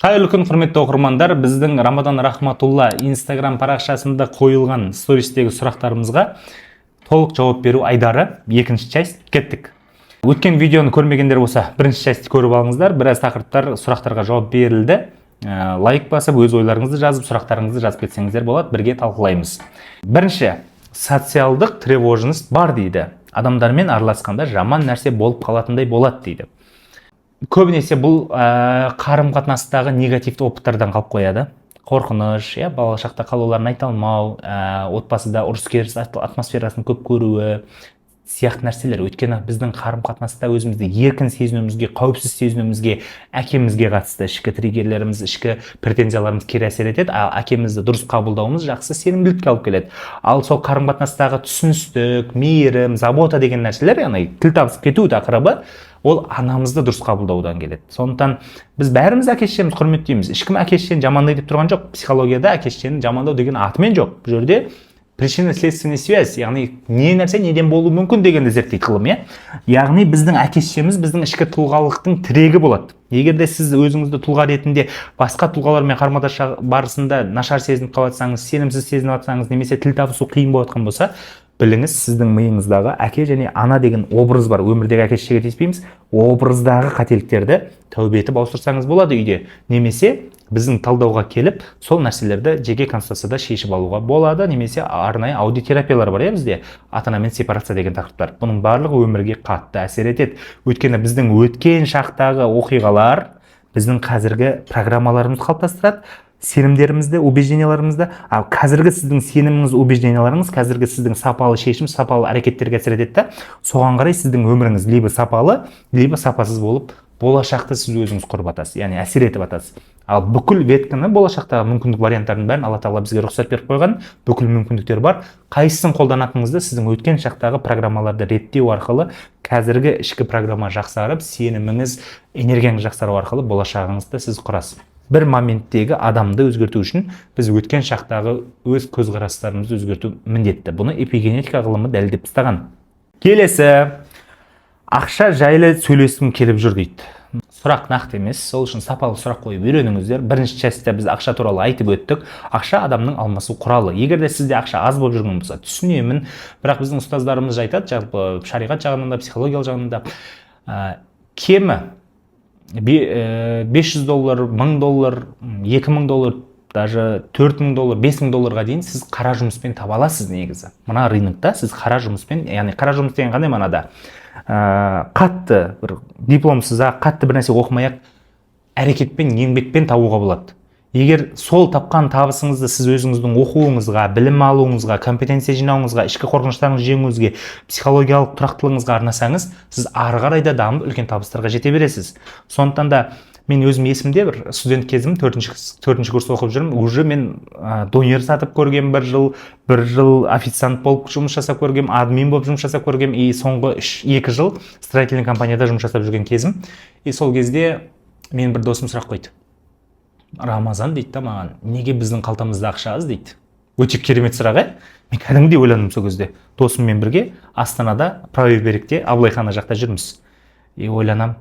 Қайырлы күн, құрметті оқырмандар. Біздің Рамадан Рахматулла Instagram парақшасында қойылған стористегі сұрақтарымызға толық жауап беру айдары екінші часть кеттік. Өткен видеоны көрмегендер болса, бірінші частьті көріп алыңыздар. Біраз тақырыптар, сұрақтарға жауап берілді. Лайк басып, өз ойларыңызды жазып, сұрақтарыңызды жазып кетсеңіздер болады, бірге талқылаймыз. Бірінші, социалдық тревожность бар дейді. Адамдармен араласқанда жаман нәрсе болып қалатындай болады дейді. Көбінесе бұл қарым-қатынастағы негативті опыттардан қалып қояды. Қорқыныш, бала шақта қалауларын айта алмау, отбасыда ұрыс-керіс атмосферасын көп көруі сияқты нәрселер. Өйткені біздің қарым-қатынаста өзімізді еркін сезінуімізге, қауіпсіз сезінуімізге, әкемізге қатысты ішкі триггерлеріміз, ішкі претензияларымыз кері әсер етеді. Ал әкемізді дұрыс қабылдауымыз жақсы сенімділікке алып келеді. Ал сол қарым-қатынастағы түсіністік, мейірім, забота деген нәрселер, яғни тіл табысып кету тақырыбы, ол анамызды дұрыс қабылдаудан келеді. Сондықтан біз бәріміз әке-шешемізді құрметтейміз. Ешкім әке-шешені жамандайды деп тұрған жоқ. Психологияда әке-шешені жамандау деген атымен жоқ. Бұл жерде причинно-следственный связь, яғни не нәрсе неден болуы мүмкін дегенді зерттейді ғылым, яғни біздің әке-шешеміз біздің ішкі тұлғалықтың тірегі болады. Егер де сіз өзіңізді тұлға ретінде басқа тұлғалармен қарым-қатынас барысында нашар сезініп қалсаңыз, сенімсіз сезініп жатсаңыз, немесе тіл табысу қиын болып жатқан болса, біліңіз, сіздің миыңыздағы әке және ана деген образ бар. Өмірдегі әке-шешеге тиіспейміз. Образдағы қателіктерді тәубе етіп ауыстырсаңыз болады үйде. Немесе біздің талдауға келіп, сол нәрселерді жеке консультацияда шешіп алуға болады. Немесе арнайы аудиотерапиялар бар, бізде ата-анамен сепарация деген тақырыптар. Бұның барлығы өмірге қатты әсер етеді. Өйткені біздің өткен шақтағы оқиғалар біздің қазіргі программаларымызды қалыптастырады. Сенімдерімізді, убежденияларымызды, ал қазіргі сіздің сеніміңіз, убежденияларыңыз, қазіргі сіздің сапалы шешім, сапалы әрекеттерге әсер етеді. Соған қарай сіздің өміріңіз либо сапалы, либо сапасыз болып, болашақты сіз өзіңіз құрып атасыз, яғни әсер етіп атасыз. Ал бүкіл веткіні, болашақтағы мүмкіндік варианттардың бәрін Алла Тағала бізге рұқсат беріп қойған, бүкіл мүмкіндіктер бар. Қайсысын қолданатыныңызды сіздің өткен шақтағы программаларды реттеу арқылы, қазіргі ішкі программа жақсарып, сеніміңіз, энергияңыз жақсару арқылы болашағыңызды сіз құрасыз. Бір моменттегі адамды өзгерту үшін біз өткен шақтағы өз көзқарастарымызды өзгерту міндетті. Бұны эпигенетика ғылымы дәлелдеп тастаған. Келесі, ақша жайлы сөйлескім келіп жүр дейді. Сұрақ нақты емес, сол үшін сапалы сұрақ қойып үйреніңіздер. Бірінші частьта біз ақша туралы айтып өттік. Ақша адамның алмасу құралы. Егер де сізде ақша аз болып жүрген болса, түсінемін, бірақ біздің ұстаздарымыз айтады, жалпы шариғат жағынан да, психологиялық жағынан да, кемі $500, $1000, $2000, даже $4000, $5000 дейін сіз қара жұмыспен таба аласыз негізі. Мына рынокта сіз қара жұмыспен, яғни қара жұмыс деген қандай мағынада? Қатты бір дипломсыз, қатты бір нәрсе оқымай-ақ әрекетпен, еңбекпен табуға болады. Егер сол тапқан табысыңызды сіз өзіңіздің оқуыңызға, білім алуыңызға, компетенция жинауыңызға, ішкі қорқыныштарыңызды жеңуіңізге, психологиялық тұрақтылығыңызға арнасаңыз, сіз ары қарай да дамып үлкен табыстарға жете бересіз. Сондықтан да мен өзім есімде бір студент кезім, төртінші курс оқып жүрмін, уже мен донер сатып көргем бір жыл официант болып жұмыс жасап көргем, админ болып жұмыс жасап көргем, и соңғы 2 жыл строительный компанияда жұмыс жасап жүрген кезім. И сол кезде мен бір досым сұрақ қойды. Рамазан дейді маған, неге біздің қалтамызда ақша аз дейді. Өте керемет сұрақ, Мен кәдімгідей ойландым сол кезде. Досыммен бірге Астанада, Правоберекте, Абылайхана жақта жүрміз. И ойланам,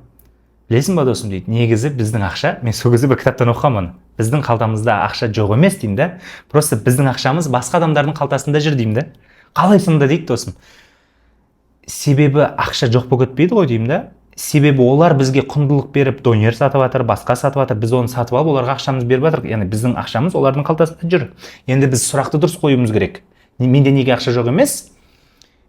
білесің ба досым дейді, негізі біздің ақша, мен сол кезде бір кітаптан оқығанмын. Біздің қалтамызда ақша жоқ емес деймін да. Просто біздің ақшамыз басқа адамдардың қалтасында жүр деймін да. Қалай сонда дейді досым. Себебі ақша жоқ болып кетпейді ғой деймін да. Себебі олар бізге құндылық беріп, донер сатып жатыр, басқа сатып жатыр, біз оны сатып алып, оларға ақшамыз беріп жатыр. Яғни біздің ақшамыз олардың қалтасында жүр. Енді біз сұрақты дұрыс қоюымыз керек. Менде неге ақша жоқ емес?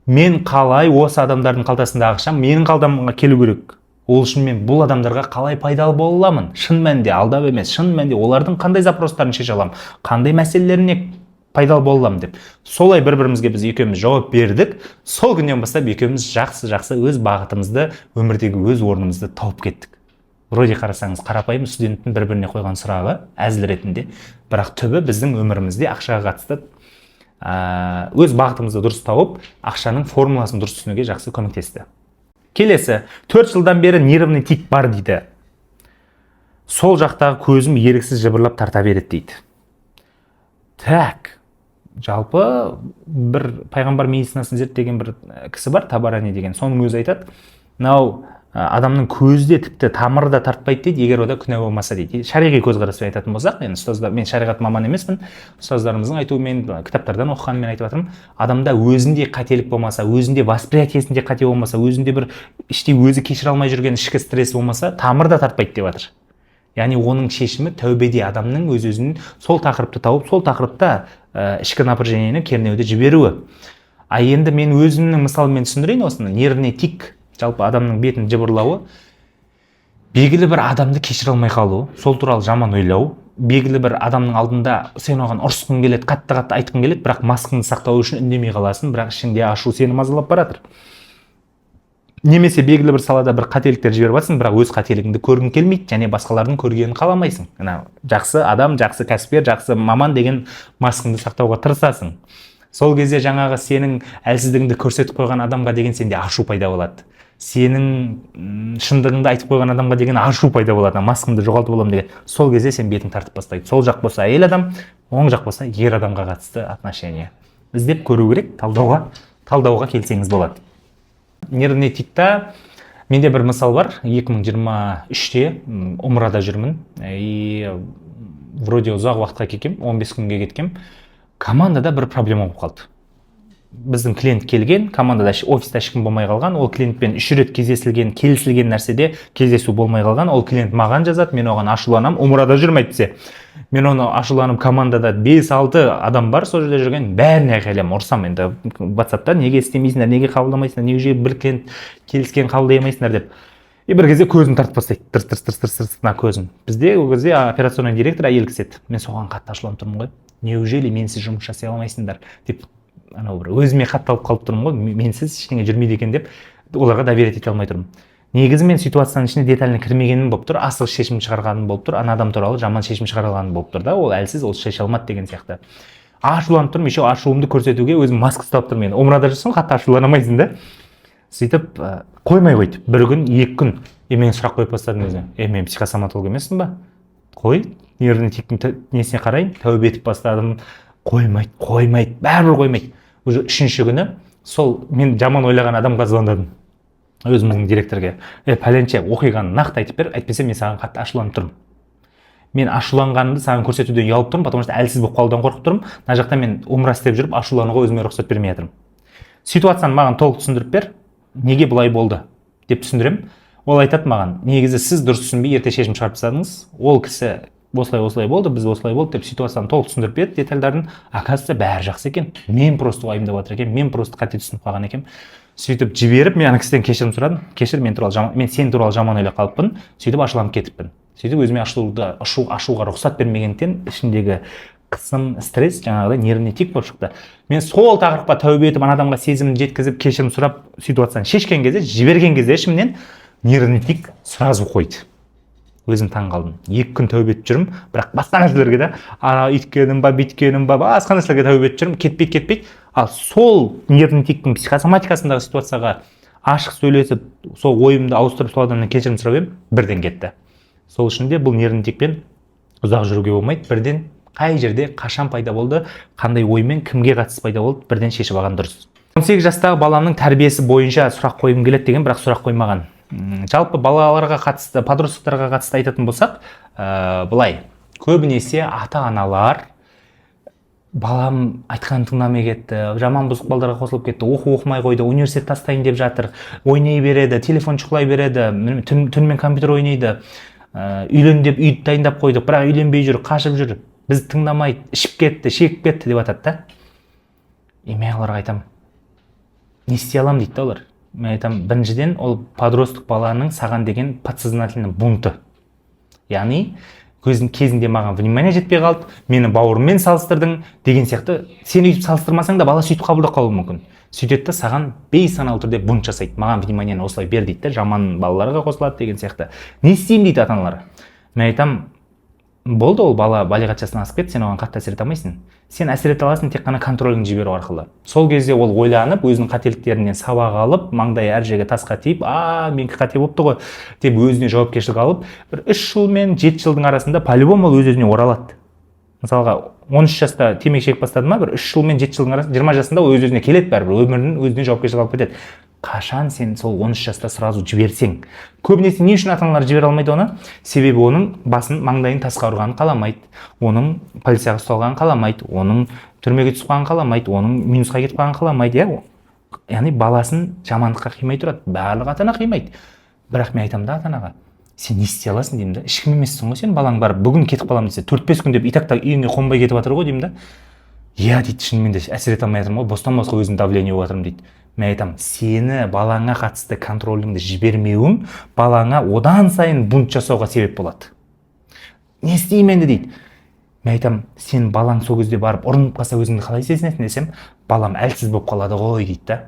Мен қалай осы адамдардың қалтасында ақшам менің қалтамға келу керек? Ол үшін мен бұл адамдарға қалай пайдалы бола аламын? Шын мәнінде алдап емес, шын мәнінде олардың қандай запростарын шеше аламын? Қандай мәселелеріне пайдалы боламын деп. Солай бір-бірімізге біз екеуміз жауап бердік. Сол күннен бастап екеуміз жақсы өз бағытымызды, өмірдегі өз орнымызды тауып кеттік. Вроде қарасаңыз қарапайым студенттің бір-біріне қойған сұрағы әзіл ретінде, бірақ түбі біздің өмірімізде ақшаға қатысты өз бағытымызды дұрыс тауып, ақшаның формуласын дұрыс түсінуге жақсы көмектесті. Келесі, 4 жылдан бері нервный тик бар дейді. Сол жақтағы көзім еріксіз жыбырлап тарта береді дейді. Так, жалпы бір пайғамбар медицинасын зерттеген бір кісі бар, Табарани деген, соның өзі айтады. Мынау адамның көзі де тіпті тамыры да тартпайды дейді, егер ода күнә болмаса дейді. Шариғи көзқараспен айтатын болсақ, енді ұстаздар, мен шариғат маманы емеспін, ұстаздарымыздың айтуымен, кітаптардан оқығанмен айтып жатырмын, адамда өзінде қателік болмаса, өзінде восприятиесінде қате болмаса, өзінде бір іштей өзі кешіре алмай жүрген ішкі стресс болмаса, тамыр да тартпайды деп жатыр. Яғни оның шешімі тәубеде адамның өз-өзінің сол тақырыпты тауып, сол тақырыпта ішкі напряжениені, кернеуді жіберуі. А енді мен өзімнің мысалымен түсіндірейін осыны. Нервный тик, жалпы адамның бетін жыбырлауы, белгілі бір адамды кешіре алмай қалу, сол туралы жаман ойлау, белгілі бір адамның алдында сен оған ұрысқың келеді, қатты айтқың келеді, бірақ маскаңды сақтау үшін үндемей қаласың, бірақ ішіңде ашу сені мазалап баратыр. Немесе белгілі бір салада бір қателіктер жіберіп жатсың, бірақ өз қателігіңді көргің келмейді, және басқалардың көргенін қаламайсың. Жақсы адам, жақсы кәсіпкер, жақсы маман деген маскаңды сақтауға тырысасың. Сол кезде жаңағы сенің әлсіздігіңді көрсетіп қойған адамға деген сенде ашу пайда болады. Сенің шындығыңды айтып қойған адамға деген ашу пайда болады. Маскаңды жоғалтып аламын деген. Сол кезде сен бетің тартып бастайды. Сол жақ болса әйел адам, оң жақ болса ер адамға қатысты отношение. Іздеп көру керек, талдауға келсеңіз болады. Нервный тикта менде бір мысал бар. 2023-те умрада жүрмін. И вроде ұзақ уақытқа кеткем, 15 күнге кеткем. Командада бір проблема болып қалды. Біздің клиент келген, командада офиста ешкім болмай қалған, ол клиентпен 3 рет келісілген нәрседе кездесу болмай қалған, ол клиент маған жазады, мен оған ашуланам, умрада жүрмей десе. Мен оны ашуланып, командада 5-6 адам бар, сол жерде жүрген, бәріне айқайлам, ұрсам енді WhatsApp-та неге істемейсіңдер, неге қабылдамайсыңдар, неге бір клиент келіскен қабылдай алмайсыңдар деп. И бір кезде көзін тартып бастайды, тырс көзін. Бізде ол кезде операционный директор әйел кісі еді. Мен соған қатты ашуланып тұрмын ғой. Неужели менсіз жұмыс жасай алмайсыңдар деп, бір өзіме қатталып қалып тұрмын ғой. Менсіз ештеңе жүрмейді екен деп, оларға доверить ете алмай тұрмын. Негізі мен ситуацияның ішіне детально кірмегенім болып тұр, асығыс шешім шығарғаным болып тұр, ана адам туралы жаман шешім шығарғаным болып тұр да, ол әлсіз, ол шеше алмады деген сияқты. Ашуланып тұрмын, еще ашуымды көрсетуге өзім маска ұстап тұрмын. Мен умрада жүрсің, қатты ашуланамайсың да. Сөйтіп қоймай қойды. Бір күн, 2 күн. Мен сұрақ қойып бастадым өзіме. Мен психосоматолог емеспін ба? Қой, нервный тиктің несіне қарайын, тәубе етіп бастадым. Қоймайды, бәрібір қоймайды. Уже 3-ші күні сол мен жаман ойлаған адамға звондадым. Өзіміздің директорге. Пәленше оқиғаны нақты айтып бер, әйтпесе мен саған қатты ашуланып тұрмын. Мен ашуланғанымды саған көрсетуден ұялып тұрмын, потому что әлсіз болып қалудан қорқып тұрмын. Мына жақта мен умра істеп жүріп, ашулануға өзіме рұқсат бермей жатырмын. Ситуацияны маған толық түсіндіріп бер, неге бұлай болды деп түсіндірем. Ол айтады маған, негізі сіз дұрыс түсінбей ерте шешім шығарып тастадыңыз. Ол кісі осылай болды, біз осылай болды деп ситуацияны толық түсіндіріп берді, детальдарын. Оказывается, бәрі жақсы екен. Мен просто уайымдап жатыр екенмін, мен просто қате түсініп қалған екенмін. Сөйтіп жіберіп, мен ана кісіден кешірім сұрадым. Кешір, мен сен туралы жаман ойлап қалыппын. Сөйтіп ашуланып кетіппін. Сөйтіп өзіме ашуға рұқсат бермегендіктен ішімдегі қысым, стресс, жаңағыдай нервный тик болып шықты. Мен сол тақырыпқа тәубе етіп, ана адамға сезімін жеткізіп, кешірім сұрап, ситуацияны шешкен кезде, жіберген кезде ішімнен нервный тик сразу қойды. Өзім таң қалдым. 2 күн тәубе етіп жүрмін, бірақ басқа нәрселерге де, үйткенім ба, бүйткенім ба, басқа нәрселерге тәубе етіп жүрмін, кетпейді. Ал сол нервный тиктің психосоматикасындағы ситуацияға ашық сөйлесіп, сол ойымды ауыстырып, сол адамнан кешірім сұрап едім, бірден кетті. Сол үшін де бұл нервный тикпен ұзақ жүруге болмайды. Бірден қай жерде, қашан пайда болды, қандай оймен, кімге қатысты пайда болды, бірден шешіп алған дұрыс. 18 жастағы баламның тәрбиесі бойынша сұрақ қойғым келеді деген, бірақ сұрақ қоймаған. Жалпы балаларға қатысты, подростықтарға қатысты айтатын болсақ, былай, көбінесе ата-аналар балам айтқанын тыңдамай кетті, жаман бұзық балдарға қосылып кетті, оқымай қойды, университет тастайын деп жатыр, ойнай береді, телефон шұқылай береді, түнімен компьютер ойнайды, үйлен деп үйді дайындап қойдық, бірақ үйленбей жүр, қашып жүр, біз тыңдамайды, ішіп кетті, шегіп кетті деп атады да. Мен оларға айтам, не істей алам дейді олар. Мен айтам, біріншіден ол подростық баланың саған деген подсознательный бунты. Яғни кезінде маған внимание жетпей қалды, мені бауырыммен салыстырдың деген сияқты. Сен өйтіп салыстырмасаң да бала сөйтіп қабылдап қалуы мүмкін. Сөйтеді саған бейсаналы түрде бунт жасайды. Маған вниманиені осылай бер дейді, жаман балаларға қосылады деген сияқты. Не істеймін дейді ата-аналар. Мен айтам, болды, ол бала балиғат жасына асып кетті, сен оған қатты әсер ете алмайсың. Сен әсер ете аласың тек қана контроліңді жіберу арқылы. Сол кезде ол ойланып, өзінің қателіктерінен сабақ алып, маңдайы әр жерге тасқа тиіп, менікі қате болыпты ғой деп өзіне жауапкершілік алып, бір 3 жыл мен 7 жылдың арасында по-любому ол өз-өзіне оралады. Мысалға 13 жаста темекі шегіп бастады ма, бір 3 жыл мен 7 жылдың арасында 20 жасында ол өз-өзіне келеді, бәрібір өмірінің өзіне жауапкершілік алып кетеді. қашан сен сол 13 жаста сразу жіберсең. Көбінесе не үшін ата-аналар жібере алмайды оны? Себебі оның басын маңдайын тасқа ұрғанын қаламайды, оның полицияға ұсталғанын қаламайды, оның түрмеге түсіп қалғанын қаламайды, оның минусқа кетіп қалғанын қаламайды, иә. Яғни баласын жамандыққа қимай тұрады. Барлық ата-ана қимайды. Бірақ мен айтамын да ата-анаға, сен не істей аласың деймін да. Ешкім емессің ғой сен, балаң барып бүгін кетіп қаламын десе, 4-5 күн деп итақта үйіңе қонбай кетіп жатыр ғой деймін да. Иә дейді, шынымен де әсер ете алмай жатырмын ғой, бостан босқа өзім давление болып жатырмын дейді. Мен айтамын, сені балаңа қатысты контроліңді жібермеуің балаңа одан сайын бунт жасауға себеп болады. Не істеймін енді дейді. Мен айтамын, сен балаң сол кезде барып ұрынып қалса өзіңді қалай сезінесің десем, балам әлсіз болып қалады ғой дейді да.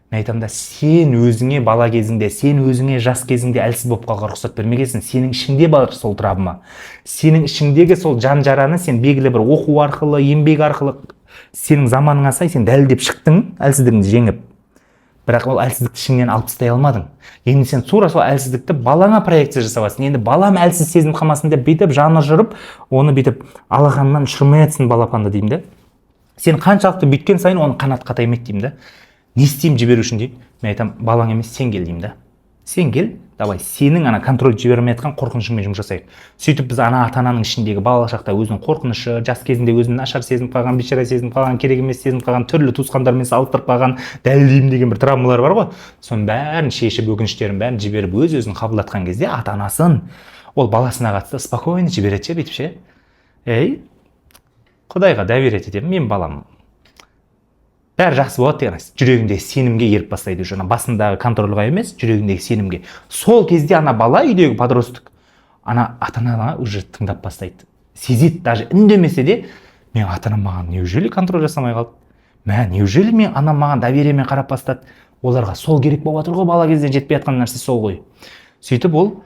Мен айтамын да, сен өзіңе бала кезіңде, сен өзіңе жас кезіңде әлсіз болып қалуға рұқсат бермегенсің. Сенің ішіңде бар сол травма. Сенің ішіңдегі сол жан жараны сен белгілі бір оқу арқылы, еңбек арқылы сенің заманыңа сай сен дәлелдеп шықтың, әлсіздігіңді жеңіп. Бірақ ол әлсіздікті ішіңнен алып тастай алмадың. Енді сен тура сол әлсіздікті балаңа проекция жасавасың. Енді балам әлсіз сезініп қалмасын деп бүйтіп жаны жүріп, оны бүйтіп алақанынан ұшырмай жатсың балапанды деймін да. Сен қаншалықты бүйткен сайын оны қанат қатаймайды деймін да. Не істеймін жіберу үшін дейді. Мен айтамын, балаң емес, сен кел деймін да. Сен кел, давай, сенің ана контроль жібермей жатқан қорқынышыңмен жұмыс жасайық. Сөйтіп біз ана ата-ананың ішіндегі балалық шақта өзінің қорқынышы, жас кезінде өзін нашар сезініп қалған, бейшара сезініп қалған, керек емес сезініп қалған, түрлі туысқандармен салыстырып қалған, дәлелдеймін деген бір травмалар бар ғой. Соның бәрін шешіп, өкініштерін бәрін жіберіп, өз-өзін қабылдатқан кезде ата-анасын ол баласына қатысты спокойно жібереді бүйтіп ше. Ей, Құдайға доверие етемін, мен балам бәрі жақсы болады деген жүрегіндегі сенімге еріп бастайды. Жаңа басындағы контрольға емес, жүрегіндегі сенімге. Сол кезде ана бала, үйдегі подросток, ана ата-анаға уже тыңдап бастайды. Сезеді, даже үндемесе де, мен ата-анам маған неужели контроль жасамай қалды? Неужели мен анам маған довериемен қарап бастады? Оларға сол керек болып жатыр ғой, бала кезден жетпей жатқан нәрсе сол ғой. Сөйтіп ол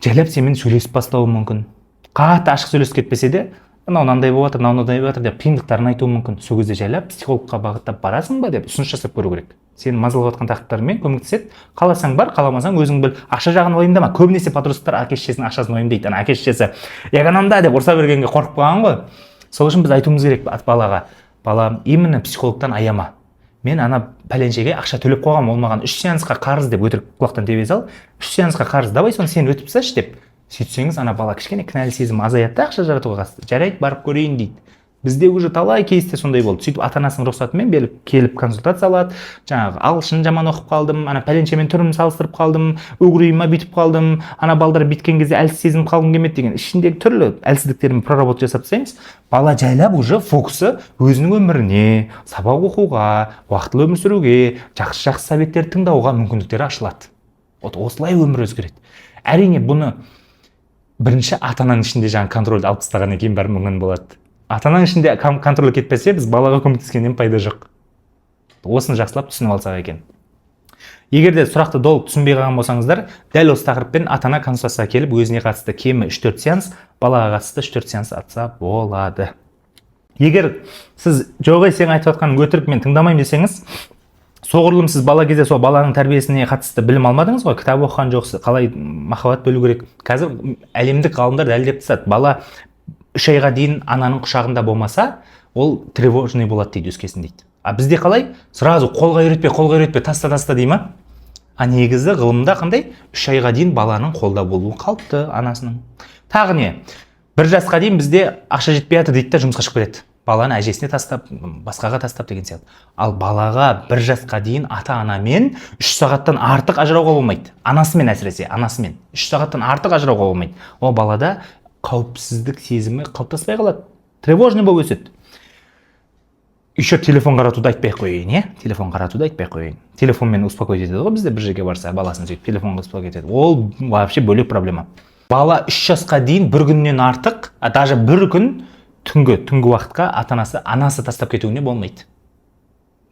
жайлап сенімен сөйлесіп бастауы мүмкін. Қатты ашық сөйлесіп кетпесе де, мынандай болып жатыр деп қиындықтарын айтуы мүмкін. Сол кезде жайлап психологқа бағыттап барасың ба деп ұсыныс жасап көру керек. Сені мазалап жатқан тақырыптармен көмектеседі. Қаласаң бар, қаламасаң өзің біл. Ақша жағын уайымдама. Көбінесе подростктар әке-шешесінің ақшасын уайымдайды. Ана әке-шешесі экономда деп ұрса бергенге қорқып қалған ғой. Сол үшін біз айтуымыз керек балаға. Балам, именно психологтан аяма. Мен ана пәленшеге ақша төлеп қойғам, ол маған 3 сеансқа қарыз деп өтірік құлақтан тебе сал. 3 сеансқа қарыз, давай соны сен өтіп тасташы деп. Сөйтсеңіз, ана бала кішкене кінәлі сезім азаяды да, ақша жаратуға қатысты. Жарайды, барып көрейін дейді. Бізде уже талай кейсте сондай болды. Сөйтіп ата-анасының рұқсатымен келіп консультация алады. Жаңағы ағылшын жаман оқып қалдым, ана пәленшемен түрін салыстырып қалдым, өгірейіма бүйтіп қалдым, ана балдар біткен кезде әлсіз сезініп қалғым келмеді деген ішіндегі түрлі әлсіздіктерін проработка жасап тастаймыз. Бала жайлап уже фокусы өзінің өміріне, сабақ оқуға, уақытылы өмір сүруге, жақсы советтерді тыңдауға мүмкіндіктері ашылады. Осылай өмір өзгереді. Әрине бұны бірінші ата-ананың ішінде жаңа контрольді алып тастағаннан кейін бәрі мүмкін болады. Ата-ананың ішінде контроль кетпесе, біз балаға көмектескеннен пайда жоқ. Осыны жақсылап түсініп алсақ екен. Егер де сұрақты толық түсінбей қалған болсаңыздар, дәл осы тақырыппен ата-ана консультацияға келіп, өзіне қатысты кемі 3-4 сеанс, балаға қатысты 3-4 сеанс атса болады. Егер сіз жоқ сен айтып жатқаның өтірік, мен тыңдамаймын десеңіз, соғұрлым сіз бала кезде сол баланың тәрбиесіне қатысты білім алмадыңыз ғой, кітап оқыған жоқсыз, қалай махаббат бөлу керек. Қазір әлемдік ғалымдар дәлелдеп тастады. Бала 3 айға дейін ананың құшағында болмаса, ол тревожный болады дейді, өскесін дейді. А бізде қалай? Сразу қолға үйретпе, таста дей ма? А негізі ғылымда қандай? 3 айға дейін баланың қолда болуы қалыпты анасының. Тағы не? 1 жасқа дейін бізде ақша жетпей жатыр дейді да, жұмысқа шығып кетеді. Баланы әжесіне тастап, басқаға тастап деген сияқты. Ал балаға 1 жасқа дейін ата-анамен 3 сағаттан артық ажырауға болмайды. Анасымен әсіресе, анасымен 3 сағаттан артық ажырауға болмайды. Ол балада қауіпсіздік сезімі қалыптаспай қалады. Тревожный болып өседі. Еще телефон қаратуды айтпай қойын, е? Телефон қаратуды айтпай қойын. Телефонмен успокоить етеді ғой, бізде бір жерге барса, баласын сөйтіп телефонға успокоить етеді. Ол вообще бөлек проблема. Бала 3 жасқа дейін 1 күннен артық, даже 1 күн түнгі уақытқа анасы тастап кетуіне болмайды.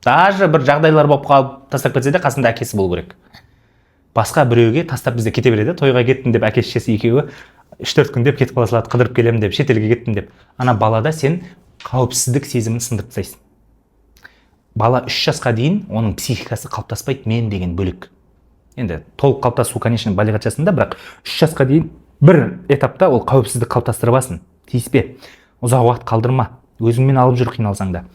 Даже бір жағдайлар болып қалып тастап кетсе де қасында әкесі болу керек. Басқа біреуге тастап бізде кете береді. Тойға кеттім деп әке-шешесі екеуі 3-4 күн деп кетіп қала салады, қыдырып келемін деп, шетелге кеттім деп. Ана балада сен қауіпсіздік сезімін сындырып тастайсың. Бала 3 жасқа дейін оның психикасы қалыптаспайды, мен деген бөлек. Енді толық қалыптасу, конечно, балиғат жасында, бірақ 3 жасқа дейін бір этапта ол қауіпсіздік қалыптастырып алсын. Тиіспе. Ұзақ уақыт қалдырма. Өзіңмен алып жүр қиналсаң да.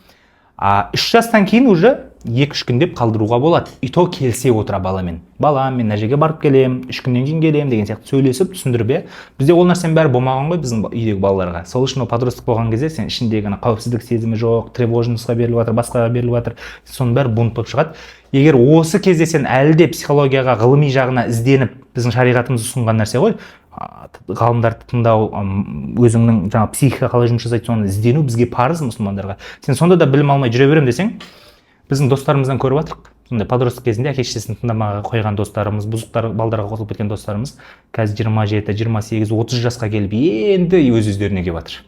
3 жастан кейін уже 2-3 күн деп қалдыруға болады. И то келсе отыра баламен. Балам, мен мына жерге барып келем, 3 күннен кейін келем деген сияқты сөйлесіп, түсіндіріп, бізде ол нәрсенің бәрі болмаған ғой біздің үйдегі балаларға. Сол үшін ол подросток болған кезде сен ішіндегі қауіпсіздік сезімі жоқ, тревожностьқа беріліп жатыр, басқаға беріліп жатыр. Соның бәрі бунт болып шығады. Егер осы кезде сен әлі де психологияға, ғылыми жағына ізденіп, біздің шариғатымыз ұсынған нәрсе ғой, ғалымдарды тыңдау, өзіңнің жаңа психика қалай жұмыс жасайды соны іздену бізге парыз мұсылмандарға. Сен сонда да білім алмай жүре берем десең, біздің достарымыздан көріп жатырық. Сондай подросток кезінде әке шешесін тыңдамаға қойған достарымыз, бұзықтар балдарға қосылып кеткен достарымыз қазір 27, 28, 30 жасқа келіп енді өз-өздеріне келіп жатыр.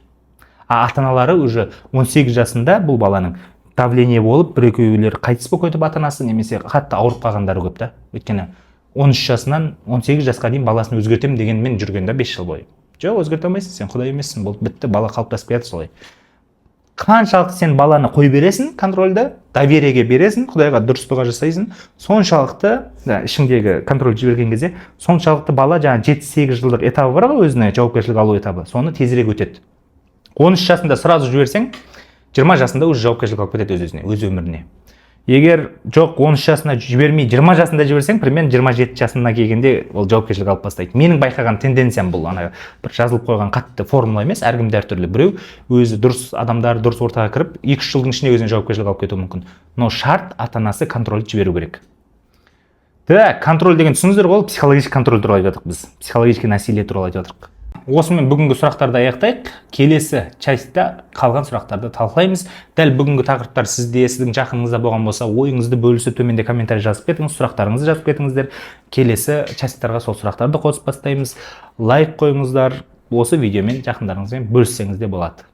Ата-аналары уже 18 жасында бұл баланың давление болып, бір-екеулері қайтыс болып кетіп ата-анасы немесе қатты ауырып қалғандары көп та. Өйткені 13 жасынан 18 жасқа дейін баласын өзгертем дегенмен жүргенде 5 жыл бойы. Жоқ, өзгерте алмайсың, сен құдай емессің, бұл бітті, бала қалыптасып кетті солай. Қаншалықты сен баланы қой бересің контрольді, довериеге бересің, құдайға дұрыстыға жасайсың, соншалықты ішіңдегі контроль жіберген кезде, соншалықты бала жаңа 7-8 жылдық этабы бар ғой өзіне жауапкершілік алу этабы, соны тезірек өтеді. 13 жасында сразу жіберсең, 20 жасында уже жауапкершілік алып кетеді өз-өзіне, өз өміріне. Егер жоқ 13 жасына жібермей 20 жасында жіберсең, примерно 27 жасына келгенде ол жауапкершілік алып бастайды. Менің байқаған тенденциям бұл, бір жазылып қойған қатты формула емес, әркімде әртүрлі. Біреу өзі дұрыс адамдар дұрыс ортаға кіріп, 2-3 жылдың ішінде өзіне жауапкершілік алып кетуі мүмкін. Но шарт ата-анасы контрольді жіберу керек. Контроль деген түсініңіздер ғой, психологический контроль туралы айтып жатырмық біз. Психологический насилие туралы айтып жатырмық. Осымен бүгінгі сұрақтарды аяқтайық. Келесі частьта қалған сұрақтарды талқылаймыз. Дәл бүгінгі тақырыптар сіздің жақыныңызда болған болса, ойыңызды бөлісіп төменде комментарий жазып кетіңіз, сұрақтарыңызды жазып кетіңіздер. Келесі частьтарға сол сұрақтарды қосып бастаймыз. Лайк қойыңыздар. Осы видеомен жақындарыңызбен бөліссеңіз де болады.